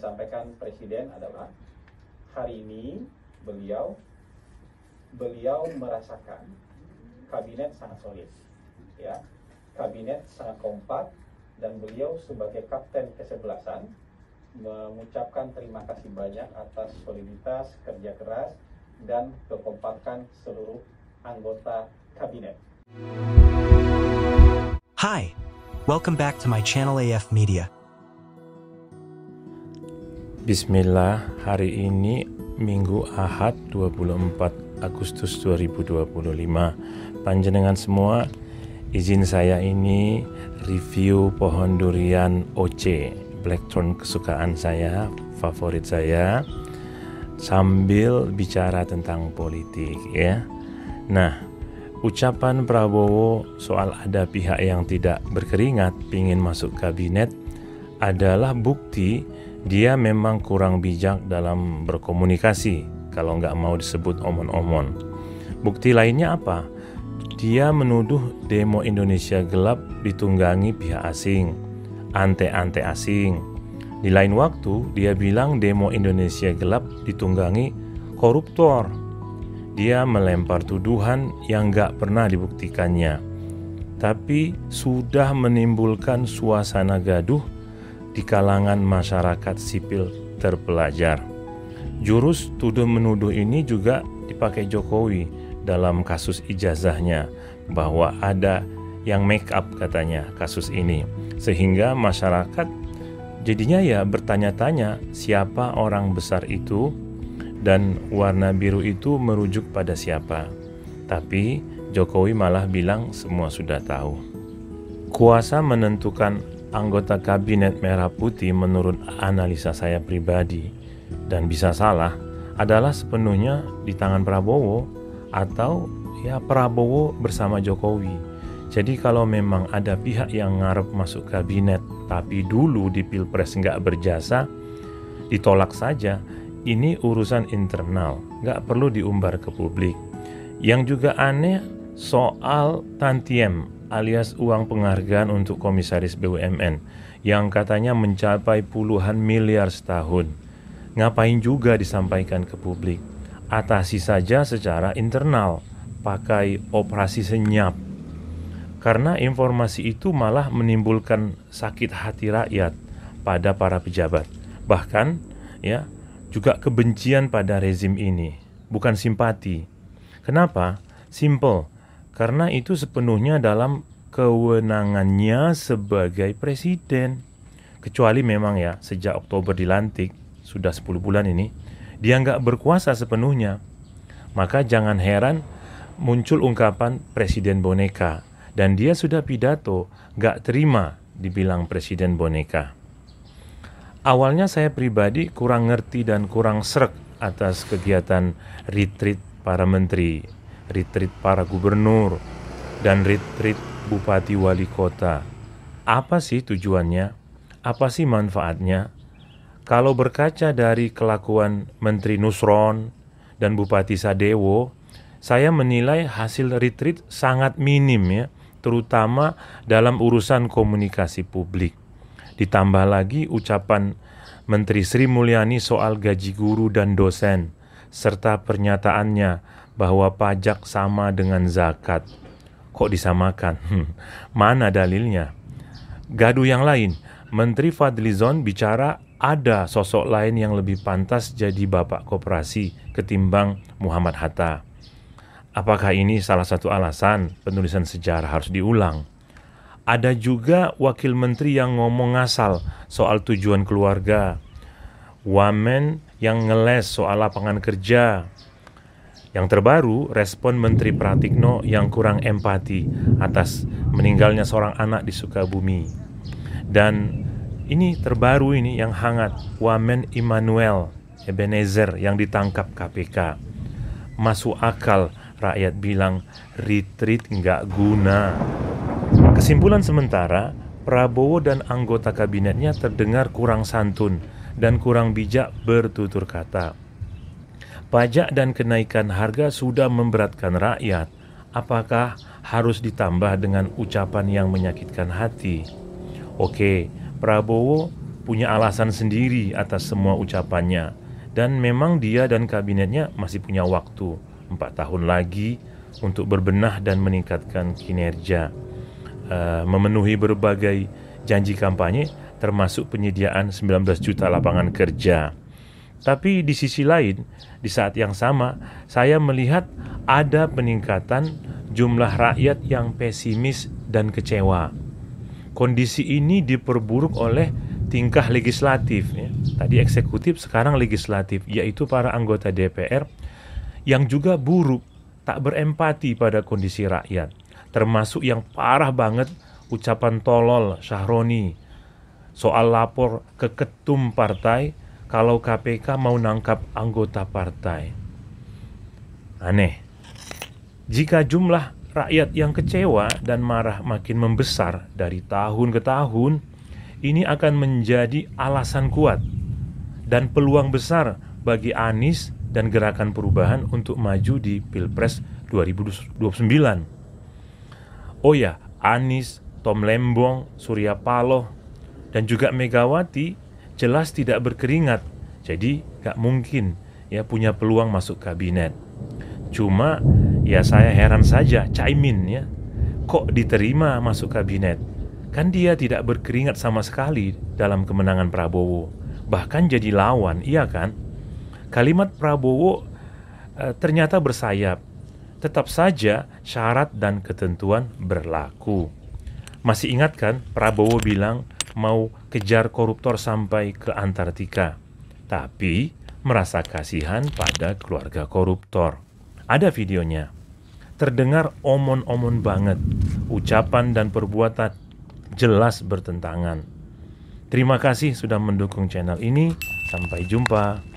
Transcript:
disampaikan Presiden adalah hari ini beliau merasakan kabinet sangat solid, ya, kabinet sangat kompak, dan beliau sebagai kapten kesebelasan mengucapkan terima kasih banyak atas soliditas, kerja keras, dan kekompakan seluruh anggota kabinet. Hi, welcome back to my channel AF Media. Bismillah, hari ini Minggu Ahad 24 Agustus 2025. Panjenengan semua, izin saya ini review pohon durian OC, Blackthorn kesukaan saya, favorit saya, sambil bicara tentang politik ya. Nah, ucapan Prabowo soal ada pihak yang tidak berkeringat pingin masuk kabinet adalah bukti dia memang kurang bijak dalam berkomunikasi kalau nggak mau disebut omon-omon. Bukti lainnya apa? Dia menuduh demo Indonesia gelap ditunggangi pihak asing, ante-ante asing. Di lain waktu dia bilang demo Indonesia gelap ditunggangi koruptor. Dia melempar tuduhan yang nggak pernah dibuktikannya, tapi sudah menimbulkan suasana gaduh di kalangan masyarakat sipil terpelajar. Jurus tuduh-menuduh ini juga dipakai Jokowi dalam kasus ijazahnya, bahwa ada yang make up katanya kasus ini, sehingga masyarakat jadinya ya bertanya-tanya siapa orang besar itu dan warna biru itu merujuk pada siapa. Tapi Jokowi malah bilang semua sudah tahu. Kuasa menentukan anggota kabinet merah putih menurut analisa saya pribadi, dan bisa salah, adalah sepenuhnya di tangan Prabowo atau ya Prabowo bersama Jokowi. Jadi kalau memang ada pihak yang ngarep masuk kabinet tapi dulu di Pilpres nggak berjasa, ditolak saja. Ini urusan internal, nggak perlu diumbar ke publik. Yang juga aneh soal tantiem alias uang penghargaan untuk komisaris BUMN yang katanya mencapai puluhan miliar setahun. Ngapain juga disampaikan ke publik? Atasi saja secara internal, pakai operasi senyap. Karena informasi itu malah menimbulkan sakit hati rakyat pada para pejabat. Bahkan ya juga kebencian pada rezim ini, bukan simpati. Kenapa? Simple. Karena itu sepenuhnya dalam kewenangannya sebagai presiden. Kecuali memang ya sejak Oktober dilantik, sudah 10 bulan ini, dia nggak berkuasa sepenuhnya. Maka jangan heran muncul ungkapan presiden boneka. Dan dia sudah pidato, nggak terima dibilang presiden boneka. Awalnya saya pribadi kurang ngerti dan kurang srek atas kegiatan retreat para menteri, retreat para gubernur, dan retreat bupati wali kota. Apa sih tujuannya? Apa sih manfaatnya? Kalau berkaca dari kelakuan Menteri Nusron dan Bupati Sadewo, saya menilai hasil retreat sangat minim ya, terutama dalam urusan komunikasi publik. Ditambah lagi ucapan Menteri Sri Mulyani soal gaji guru dan dosen, serta pernyataannya bahwa pajak sama dengan zakat. Kok disamakan? Mana dalilnya? Gaduh yang lain, Menteri Fadlizon bicara ada sosok lain yang lebih pantas jadi bapak koperasi ketimbang Muhammad Hatta. Apakah ini salah satu alasan penulisan sejarah harus diulang? Ada juga wakil menteri yang ngomong ngasal soal tujuan keluarga, wamen yang ngeles soal lapangan kerja. Yang terbaru, respon Menteri Pratikno yang kurang empati atas meninggalnya seorang anak di Sukabumi. Dan ini terbaru ini yang hangat, wamen Immanuel Ebenezer yang ditangkap KPK. Masuk akal rakyat bilang retreat nggak guna. Kesimpulan sementara, Prabowo dan anggota kabinetnya terdengar kurang santun dan kurang bijak bertutur kata. Pajak dan kenaikan harga sudah memberatkan rakyat. Apakah harus ditambah dengan ucapan yang menyakitkan hati? Oke, Prabowo punya alasan sendiri atas semua ucapannya. Dan memang dia dan kabinetnya masih punya waktu 4 tahun lagi untuk berbenah dan meningkatkan kinerja, memenuhi berbagai janji kampanye termasuk penyediaan 19 juta lapangan kerja. Tapi di sisi lain, di saat yang sama, saya melihat ada peningkatan jumlah rakyat yang pesimis dan kecewa. Kondisi ini diperburuk oleh tingkah legislatif, ya. Tadi eksekutif, sekarang legislatif, yaitu para anggota DPR yang juga buruk, tak berempati pada kondisi rakyat. Termasuk yang parah banget ucapan tolol Syahroni soal lapor ke ketum partai kalau KPK mau nangkap anggota partai. Aneh. Jika jumlah rakyat yang kecewa dan marah makin membesar dari tahun ke tahun, ini akan menjadi alasan kuat dan peluang besar bagi Anies dan Gerakan Perubahan untuk maju di Pilpres 2029. Oh ya, Anies, Tom Lembong, Surya Paloh, dan juga Megawati jelas tidak berkeringat, jadi gak mungkin ya punya peluang masuk kabinet. Cuma ya saya heran saja Caimin ya, kok diterima masuk kabinet? Kan dia tidak berkeringat sama sekali dalam kemenangan Prabowo, bahkan jadi lawan, iya kan? Kalimat Prabowo ternyata bersayap. Tetap saja syarat dan ketentuan berlaku. Masih ingat kan Prabowo bilang mau kejar koruptor sampai ke Antartika, tapi merasa kasihan pada keluarga koruptor. Ada videonya. Terdengar omon-omon banget. Ucapan dan perbuatan jelas bertentangan. Terima kasih sudah mendukung channel ini. Sampai jumpa.